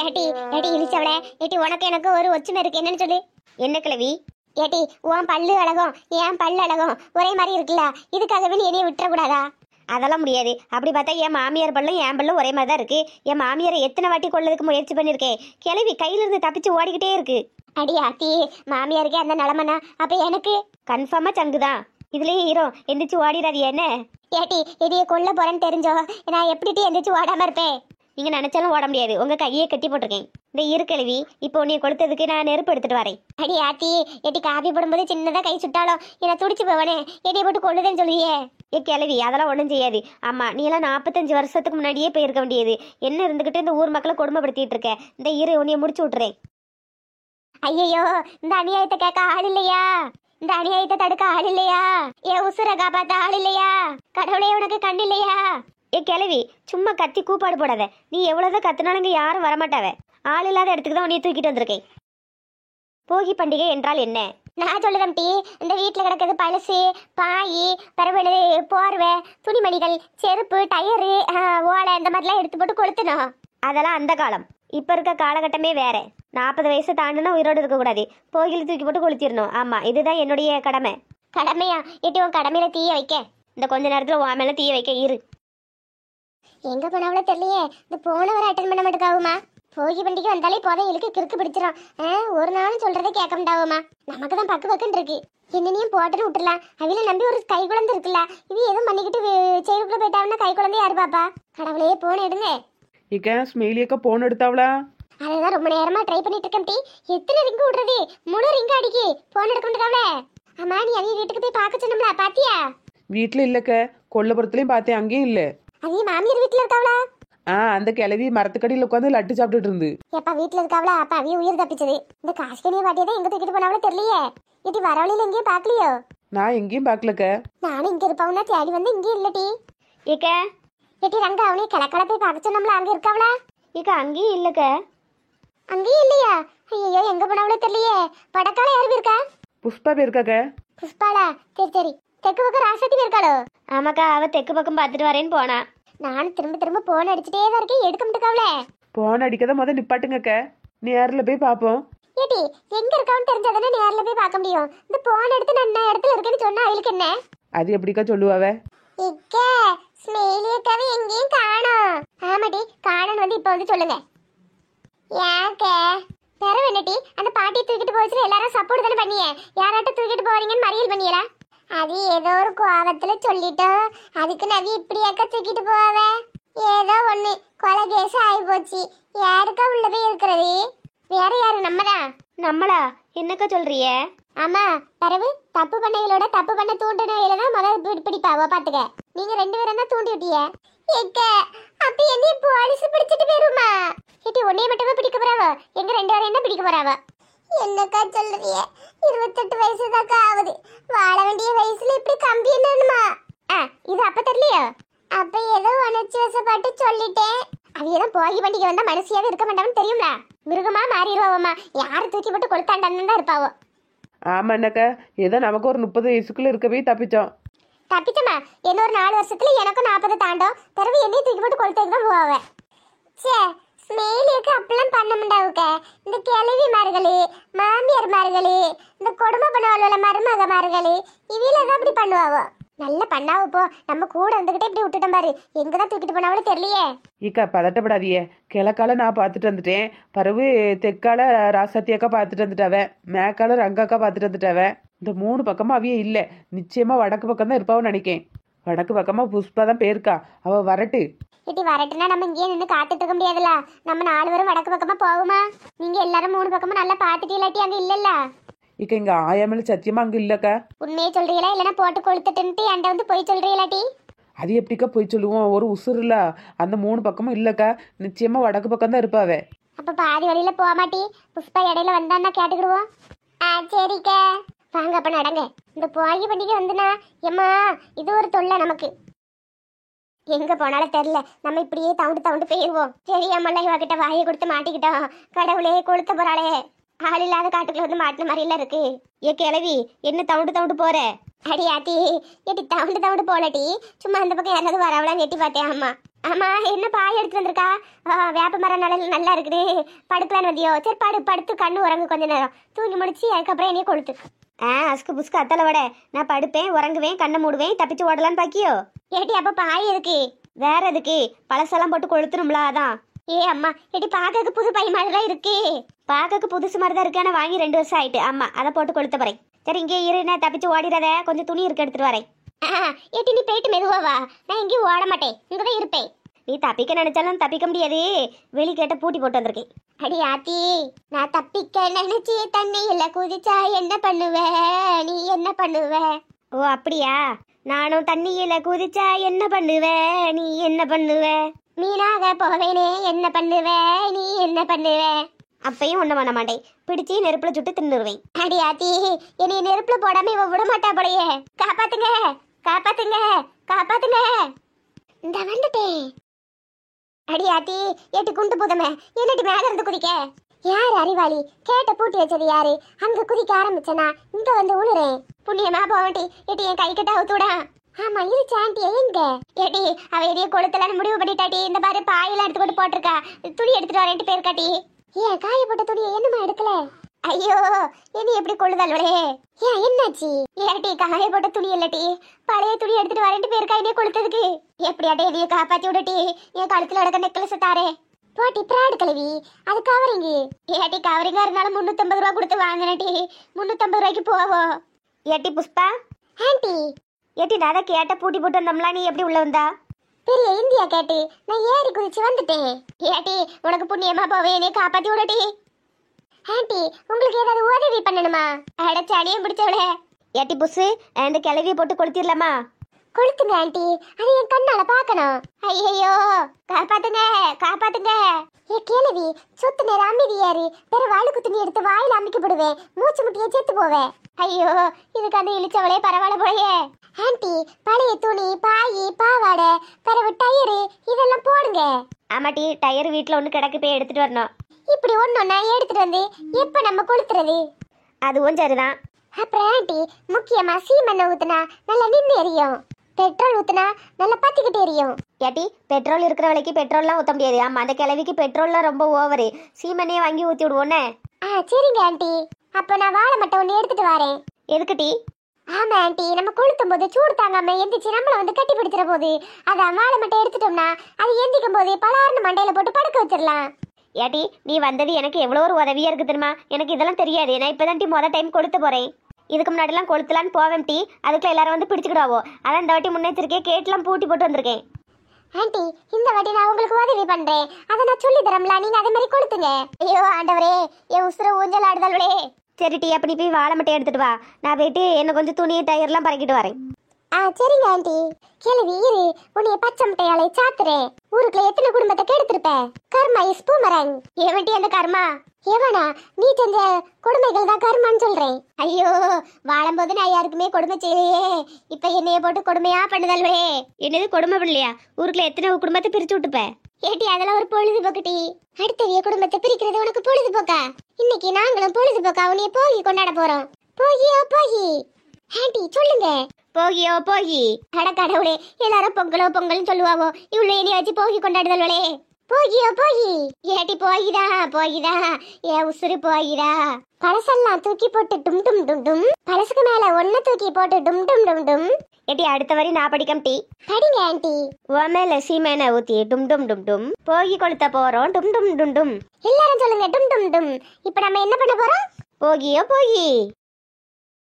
ஏட்டி ஏட்டி இழிச்சவளே, ஏட்டி உனக்கு எனக்கு ஒரு ஒற்றுமை இருக்கு, என்னன்னு சொல்லு. என்ன கிழவி? ஏட்டி உன் பல்லு அழகும் என் பல்லு அழகும் ஒரே மாதிரி இருக்குல்ல, இதுக்காகவே நீ என்னைய விட்டுற கூடாதா? அதெல்லாம் முடியாது. அப்படி பார்த்தா என் மாமியார் பல்லும் என் பல்லும் ஒரே மாதிரி தான் இருக்கு. என் மாமியாரை எத்தனை வாட்டி கொள்ளதுக்கு முயற்சி பண்ணிருக்கேன். கிளவி கையில இருந்து தப்பிச்சு ஓடிக்கிட்டே இருக்கு. அடி ஆத்தி, மாமியாருக்கே அந்த நிலமனா, அப்ப எனக்கு கன்ஃபார்மா சங்குதான். இதுலயே ஹீரோ எந்திரிச்சு ஓடிடாது என்ன? ஏட்டி இதைய கொல்ல போறேன்னு தெரிஞ்சோ நான் எப்படி எந்திரிச்சு ஓடாம இருப்பேன்? நீங்க நினைச்சாலும் ஓட முடியாது, உங்க கையே கட்டி போட்டிருக்கேன். இந்த இருக்கழுவி இப்போ உன்னைய கொளுத்ததுக்கு நான் நெருப்பு எடுத்துட்டு வரேன். அடி ஆத்தி, எட்டி காபி போடும்போது சின்னதா கை சுட்டாலும் என்ன துடிச்சு போவனே, எட்டியை போட்டு கொள்ளுதேன்னு சொல்லியே. ஏ கிளவி, அதெல்லாம் ஒன்றும் செய்யாது. ஆமா, நீ எல்லாம் 45 வருஷத்துக்கு முன்னாடியே போயிருக்க வேண்டியது. என்ன இருந்துகிட்டு இந்த ஊர் மக்களை கொடுமைப்படுத்திட்டு இருக்க? இந்த இரு உன்னைய முடிச்சு விட்டுறேன். ஐயோ, இந்த அநியாயத்தை கேட்க ஆள் இல்லையா? இந்த அநியாயத்தை தடுக்க ஆள் இல்லையா? ஏன் உசுர காப்பாத்த ஆள் இல்லையா? கடவுளே உனக்கு கண் இல்லையா? ஏ கிளவி, சும்மா கத்தி கூப்பாடு போடாத. நீ எவ்வளவுதான் கத்துனாலும் இங்க யாரும் வரமாட்டாவ. ஆள் இல்லாத இடத்துக்கு தான் உன்னைய தூக்கிட்டு வந்திருக்கேன். போகி பண்டிகை என்றால் என்ன? நான் சொல்லுதம் டி, இந்த வீட்டுல கிடக்குது பழசு, பாய், பரவலு, போர்வை, துணிமணிகள், செருப்பு, டயரு, ஓலை, இந்த மாதிரிலாம் எடுத்து போட்டு கொளுத்தணும். அதெல்லாம் அந்த காலம். இப்ப இருக்க காலகட்டமே வேற. 40 வயசு தாண்டுனா உயிரோடு இருக்க கூடாது. போகில தூக்கி போட்டு கொளுத்திடணும். ஆமா, இதுதான் என்னுடைய கடமை. கடமையா? எட்டி உன் கடமையில தீய வைக்க. இந்த கொஞ்ச நேரத்துல உன் மேல தீய வைக்க இரு. எங்க போனவள தெரியலையே. இந்த போனவரை அட்டன் பண்ண மாட்டேக்காவுமா? போகி பண்டிகை வந்தாலே போதும் இழுக்கு கிறுக்கு பிடிச்சிரும். ஒரு நாளும் சொல்றதை கேட்க மாட்டாவுமா? நமக்கு தான் பக்கு பக்குன்னு இருக்கு. என்னனையும் போட்டுன்னு விட்டுலாம். அவில நம்பி ஒரு கை குழந்தை இருக்குல்ல, இது எதுவும் பண்ணிக்கிட்டு செயலுக்குள்ள போயிட்டாங்கன்னா கை குழந்தை யாரு பாப்பா? கடவுளே, போன எடுங்க. இக்க ஸ்மெயிலியக்க போன் எடுத்தாவளா? அதான் ரொம்ப நேரமா ட்ரை பண்ணிட்டு இருக்கேன் டி. எத்தனை ரிங்கு விடுறது? 3 ரிங்கு அடிக்கி போன் எடுக்க மாட்டேக்காவல. அம்மா, நீ அவிய வீட்டுக்கு போய் பார்க்க சொன்னோம்ல, பாத்தியா? வீட்டுல இல்லக்க, கொல்லப்புறத்துலயும் பார்த்தேன், அங்கேயும் இல்ல. அவிய மாமியார் வீட்டுல இருக்காவளா? அந்த கிளவி மரத்துக்கடியில் உட்காந்து லட்டு சாப்பிட்டுட்டு இருந்து. எப்ப வீட்டுல இருக்காவளா? அப்ப அவிய உயிர் தப்பிச்சது. இந்த காஷ்கனிய பாட்டியதான் எங்க தூக்கிட்டு போனவளோ தெரியலையே. இது வரவழியில எங்கேயும் பாக்கலையோ? நான் எங்கேயும் பாக்கலக்க. நானும் இங்க இருப்பவனா தேடி வந்து இங்கேயும் இல்லட்டி. ஏக்க ஏட்டி ரங்க, அவனே கிளக்கட போய் பார்க்க சொன்னோம்ல, அங்க இருக்காவளா? ஏக்க அங்கேயும் இல்லக்க. அங்கேயும் இல்லையா? ஐயோ, எங்க போனவளோ தெரியலையே. படக்கால யாரு போயிருக்கா? புஷ்பா போயிருக்காக்க. புஷ்பாளா? சரி சரி. தெற்கு பக்கம் ராசாத்தி போயிருக்காளோ? ஆமாக்கா, அவ தெற்கு பக்கம் பார்த்துட்டு வரேன்னு போனா. நானும் திரும்ப திரும்ப போன் அடிச்சுட்டே தான் இருக்கேன், எடுக்க மாட்டேக்காவல. போன் அடிக்கதான் முத நிப்பாட்டுங்கக்க, நேர்ல போய் பாப்போம். ஏட்டி எங்க இருக்கான்னு தெரிஞ்சாதானே நேர்ல போய் பார்க்க முடியும். இந்த போன் எடுத்து நான் என்ன இடத்துல இருக்கேன்னு சொன்னா அவளுக்கு என்ன? அது எப்படிக்கா சொல்லுவாவ? இக்க ஸ்மெயிலியக்காவை எங்கேயும் காணோம். ஆமாடி, காணோன்னு வந்து இப்ப வந்து சொல்லுங்க. ஏக்க பெற வேணட்டி, அந்த பாட்டியை தூக்கிட்டு போச்சுல எல்லாரும் சப்போர்ட் தானே பண்ணியே. யாராட்டும் தூக்கிட்டு போறீங்கன்னு மறியல் பண்ணியலா? அது ஏதோ ஒரு கோவத்துல சொல்லிட்டோம். அதுக்கு நவி இப்படியாக்க தூக்கிட்டு போவ? ஏதோ ஒண்ணு கொலை கேஸ் ஆகி போச்சு. யாருக்கா உள்ள போய் இருக்கிறது? வேற யாரு? நம்மதான். நம்மளா? என்னக்கா சொல்றிய? ஆமா, பரவு தப்பு பண்ணைகளோட தப்பு பண்ண தூண்டினையில தான் முதல் பிடிப்பாவோ பாத்துக்க. நீங்க 2 பேரும் தான் தூண்டி விட்டிய. எக்க அப்ப என்ன போலீஸ் பிடிச்சிட்டு போயிருமா? ஏட்டி உன்னைய மட்டுமே பிடிக்க போறாவோ? எங்க 2 பேரும் என்ன பிடிக்க போறாவோ? என்னக்கா சொல்றிய? 28 வயசு தாக்கா ஆகுது. வாழ வேண்டிய வயசுல இப்படி கம்பி என்னமா? இது அப்ப தெரியலையோ? அப்ப ஏதோ உணர்ச்சி வசப்பட்டு சொல்லிட்டேன். அவையதான் போகி பண்டிகை வந்தா மனசியாவே இருக்க மாட்டான்னு தெரியும்ல. மிருகமா மாறிடுவாவம்மா. யாரு தூக்கி போட்டு கொளுத்தாண்டான்னு தான் இருப்பாவோ. ஆமா என்னக்கா, ஏதோ நமக்கு ஒரு 30 வயசுக்குள்ள இருக்க போய் தப்பிச்சோம். தப்பிச்சமா? இன்னொரு 4 வருஷத்துல எனக்கும் 40 தாண்டோம். பிறகு என்னையும் தூக்கி போட்டு கொளுத்துக்கு தான் போவாவ. சே, ஸ்மெயிலுக்கு அப்பெல்லாம் பண்ண மாட்டாவுக்க. இந்த கிழவி மார்களே, மாமியார் மார்களே, இந்த கொடுமை பண்ணுவாளோல மருமக மார்களே, இவையில தான் அப்படி பண்ணுவாவோ. நல்லா பண்ணாவோ. போ, நம்ம கூட இருந்துகிட்டே இப்படி விட்டுட்டோம் பாரு. எங்கதான் தூக்கிட்டு போனாவளோ தெரியலையே. ஈக்கா பதட்டப்படாதியே, கிழக்கால நான் பார்த்துட்டு வந்துட்டேன். பரவு தெற்கால ராசாத்தி அக்கா பார்த்துட்டு வந்துட்டாவ, மேக்கால ரங்காக்கா பார்த்துட்டு வந்துட்டாவ. இந்த 3 பக்கமா அவிய இல்ல. நிச்சயமா வடக்கு பக்கம் தான் இருப்பாவும் நினைக்கேன். வடக்கு பக்கமா புஷ்பா தான் போயிருக்கா. அவ வரட்டு. இப்படி வரட்டுனா நம்ம இங்கேயே நின்று காத்துட்டு இருக்க முடியாதுல்ல. நம்ம 4 பேரும் வடக்கு பக்கமா போகுமா? நீங்க எல்லாரும் 3 பக்கமா நல்லா பாத்துட்டு இல்லாட்டி அங்க இல்லல்ல. இக்க இங்க ஆயாமல சத்தியமா அங்க இல்லக்கா. உண்மையை சொல்றீங்களா இல்லனா போட்டு கொளுத்துட்டுன்ட்டு என்கிட்ட வந்து போய் சொல்றீங்களாட்டி? அது எப்படிக்கா போய் சொல்லுவோம்? ஒரு உசுறு இல்ல. அந்த 3 பக்கமும் இல்லக்கா. நிச்சயமா வடக்கு பக்கம் தான் இருப்பாவ. அப்ப பாதி வழியில போக மாட்டி. புஷ்பா இடையில வந்தான்னா கேட்டுக்கிடுவோம். சரிக்கா, வாங்க அப்ப நடங்க. இந்த போகி பண்டிகை வந்துனா எம்மா இது ஒரு தொல்லை நமக்கு. எங்க போனாலும் தெரியல. நம்ம இப்படியே தவுண்டு போயிடுவோம். தெரியாமல இவகிட்ட வாயை கொடுத்து மாட்டிக்கிட்டோம். கடவுளே, கொளுத்த போறாளே. ஆள் இல்லாத காட்டுக்குள்ள வந்து மாட்டின மாதிரி எல்லாம் இருக்கு. ஏ கிழவி, என்ன தவுண்டு போற? அடி ஆத்தி, எட்டி தவுண்டு போலட்டி. சும்மா அந்த பக்கம் யாராவது வரவளான்னு எட்டி பார்த்தேன். ஆமா, ஆமா, என்ன பாய் எடுத்து வந்திருக்கா? வேப்ப மரம் நல்லா இருக்குது. படுக்கலான்னு வந்தியோ? சரி படுத்து கண்ணு உறங்கு கொஞ்ச நேரம். தூங்கி முடிச்சு அதுக்கப்புறம் என்னைய கொளுத்து. அஸ்கு புஸ்கு அத்தலை விட நான் படுப்பேன், உறங்குவேன், கண்ணை மூடுவேன், தப்பிச்சு ஓடலான்னு பாக்கியோ? ஏட்டி அப்ப பாய் எதுக்கு? வேற எதுக்கு? பழசெல்லாம் போட்டு கொளுத்துணும்ல, அதான். ஏ அம்மா, ஏட்டி பாக்கக்கு புது பை மாதிரிலாம் இருக்கு. பாக்கக்கு புதுசு மாதிரி தான் இருக்கு, ஆனா வாங்கி 2 வருஷம் ஆயிட்டு. ஆமா, அதை போட்டு கொளுத்த போறேன். சரி இங்கே இரு, நான் தப்பிச்சு ஓடிடாத. கொஞ்சம் துணி இருக்கு, எடுத்துட்டு வரேன். ஏட்டி நீ போயிட்டு மெதுவா வா, நான் எங்கேயும் ஓட மாட்டேன், இங்கதான் இருப்பேன். நீ தப்பிக்க நினைச்சாலும் தப்பிக்க முடியாது. வெளி கேட்ட பூட்டி போட்டு வந்திருக்கேன். அடி ஆத்தி, நான் தப்பிக்க நினைச்சி தண்ணியில குதிச்சா என்ன பண்ணுவ? நீ என்ன பண்ணுவ? ஓ அப்படியா? நானும் தண்ணியில குதிச்சா என்ன பண்ணுவ? நீ என்ன பண்ணுவ? மீனாக போவேனே என்ன பண்ணுவ? நீ என்ன பண்ணுவ? அப்பையும் ஒண்ணு பண்ண மாட்டேன், பிடிச்சி நெருப்புல சுட்டு தின்னுருவேன். அடி ஆத்தி, என்னைய நெருப்புல போடாம இவ விட மாட்டா போலயே. காப்பாத்துங்க, காப்பாத்துங்க, காப்பாத்துங்க. இந்த வந்துட்டேன். அடி ஆத்தி, எட்டு குண்டு புதமே, என்னடி மேல இருந்து குதிக்க? யாரு அறிவாளி? கேட்ட பூட்டி வச்சது யாரு? அங்க குதிக்க ஆரம்பிச்சனா இங்க வந்து உழுறேன். புண்ணியமா போவண்டி, எட்டி என் கை கிட்ட அவுத்துடா. ஆமா, இது சாண்டியா எங்க? ஏட்டி அவ எதைய கொளுத்தலான்னு முடிவு பண்ணிட்டாட்டி. இந்த பாரு பாயெல்லாம் எடுத்து கொண்டு போட்டிருக்கா. துணி எடுத்துட்டு வரேன்ட்டு பேருக்காட்டி. ஏன் காய போட்ட துணியை என்னமா எடுக்கல? ஐயோ, என்ன எப்படி கொள்ளுதல்வளே? ஏன் என்னாச்சு? ஏட்டி காய போட்ட துணி இல்லட்டி, பழைய துணி எடுத்துட்டு வரேன்ட்டு பேருக்கா என்னைய கொளுத்ததுக்கு. எப்படியாட்டே என்னைய காப்பாத்தி விடட்டி. என் கழுத்துல அடக்க நெக்லஸ் தாரே. போட்டி பிராடு கழுவி, அது கவரிங்கு. ஏட்டி கவரிங்கா இருந்தாலும் 350 ரூபா கொடுத்து வாங்கினட்டி. 350 ரூபாய்க்கு போவோம். ஏட்டி புஷ்பா. ஆண்டி. ஏட்டி நான் தான் கேட்ட பூட்டி போட்டு வந்தோம்ல, நீ எப்படி உள்ள வந்தா? பெரிய இந்தியா கேட்டு நான் ஏறி குதிச்சு வந்துட்டேன். ஏட்டி உனக்கு புண்ணியமா போவே, என்னைய காப்பாத்தி விடட்டி. ஆண்டி உங்களுக்கு ஏதாவது உதவி பண்ணணுமா? அடச்சாடியும் பிடிச்சவளே. ஏட்டி புஷு, இந்த கிளவியை போட்டு கொளுத்திடலாமா? கொளுத்துங்க ஆண்டி, அது என் கண்ணால பாக்கணும். ஐயோ, காப்பாத்துங்க, காப்பாத்துங்க. ஏ கிளவி, சொத்து நேரம் அமைதியாரு. வேற வாழுக்கு துணி எடுத்து வாயில அமைக்க போடுவேன், மூச்சு முட்டியே செத்து போவேன். ஐயோ, இதுக்கு அந்த இழிச்சவளே பரவாயில்ல போலயே. ஆண்டி பழைய துணி, பாய், பாவாடை, பிறகு டயரு இதெல்லாம் போடுங்க. ஆமாட்டி, டயர் வீட்டுல ஒண்ணு கிடக்கு, போய் எடுத்துட்டு வரணும். இப்படி ஒன்னொன்னா எடுத்துட்டு வந்து எப்ப நம்ம கொளுத்துறது? அதுவும் சரிதான். அப்புறம் ஆண்டி முக்கியமா சீமெண்ணெய் ஊத்துனா நல்லா நின்று எரியும், பெட்ரோல் ஊத்துனா நல்லா பத்திக்கிட்டு எரியும். ஏட்டி பெட்ரோல் இருக்கிற விலைக்கு பெட்ரோல்லாம் ஊத்த முடியாது. ஆமா, அந்த கிழவிக்கு பெட்ரோல்லாம் ரொம்ப ஓவரு. சீமெண்ணையே வாங்கி ஊத்தி விடுவோன்னே. சரிங்க ஆண்டி, அப்ப நான் வாழை மட்டை ஒண்ணு எடுத்துட்டு வரேன். எதுக்கு டீ? ஆமா ஆண்டி, நம்ம கொளுத்தும் போது சூடு தாங்காம எந்திரிச்சு நம்மள வந்து கட்டி பிடிச்சிட போது. அதான் வாழை மட்டை எடுத்துட்டோம்னா அது எந்திக்கும் போது பலாருன்னு மண்டையில போட்டு படுக்க வச்சிடலாம். ஏட்டி நீ வந்தது எனக்கு எவ்வளோ ஒரு உதவியா இருக்கு தெரியுமா? எனக்கு இதெல்லாம் தெரியாது. நான் இப்பதான் டீ மொதல் டைம் கொளுத்த போறேன். இதுக்கு முன்னாடிலாம் கொளுத்தலான்னு போவேன் டீ, அதுக்குள்ள எல்லாரும் வந்து பிடிச்சிக்கிடாவோ. அதான் இந்த வாட்டி முன்னெச்சரிக்கையே கேட்டுலாம் பூட்டி போட்டு வந்திருக்கேன். ஆண்டி இந்த வாட்டி நான் உங்களுக்கு உதவி பண்றேன், அதை நான் சொல்லி தரம்ல, நீங்க அதே மாதிரி கொளுத்துங்க. ஐயோ ஆண்டவரே, என் உசுர ஊஞ்சல் ஆடுதல்வளே. சரி டீ, அப்ப நீ போய் வாழை மட்டும் எடுத்துட்டு வா, நான் போயிட்டு என்ன கொஞ்சம் துணி டயர்லாம் பறக்கிட்டு வரேன். சரிங்க ஆண்டி. கிளவி இரு, உன்னைய பச்சை முட்டையாலை சாத்துறேன். ஊருக்குள்ள எத்தனை குடும்பத்தை கெடுத்திருப்ப? கர்மா இஸ் பூமரங். ஏவண்டி அந்த கர்மா? எவனா? நீ செஞ்ச கொடுமைகள் தான் கர்மான்னு சொல்றேன். ஐயோ, வாழும்போது நான் யாருக்குமே கொடுமை செய்யலையே, இப்ப என்னைய போட்டு கொடுமையா பண்ணுதல்வே. என்னது கொடுமை பண்ணலையா? ஊருக்குள்ள எத்தனை குடும்பத்தை பிரிச்சு விட்டுப்ப? ஏட்டி அதெல்லாம் ஒரு பொழுதுபோக்குட்டி. அடுத்தவிய குடும்பத்தை பிரிக்கிறது உனக்கு பொழுதுபோக்கா? இன்னைக்கு நாங்களும் பொழுதுபோக்கா உன்னைய போகி கொண்டாட போறோம். போகியோ போகி. ஆண்டி சொல்லுங்க. போகியோ போகி. அட கடவுளே, எல்லாரும் பொங்கலோ பொங்கல்னு சொல்லுவாவோ, இவ்வளவு என்னைய வச்சு போகி கொண்டாடுதல்வளே. போகியோ போகி. ஏட்டி போகிதா போகிதா, ஏ உசுறு போகிதா. பழசெல்லாம் தூக்கி போட்டு டும் டும் டும் டும், பழசுக்கு மேல ஒன்ன தூக்கி போட்டு டும் டும் டும் டும். ஏட்டி அடுத்த வரி நான் படிக்கம் டீ. படிங்க ஆண்டி. உமேல சீமெண்ணெய் ஊத்தி டும் டும் டும் டும், போகி கொளுத்த போறோம் டும் டும் டும் டும். எல்லாரும் சொல்லுங்க டும் டும் டும். இப்ப நம்ம என்ன பண்ண போறோம்? போகியோ போகி.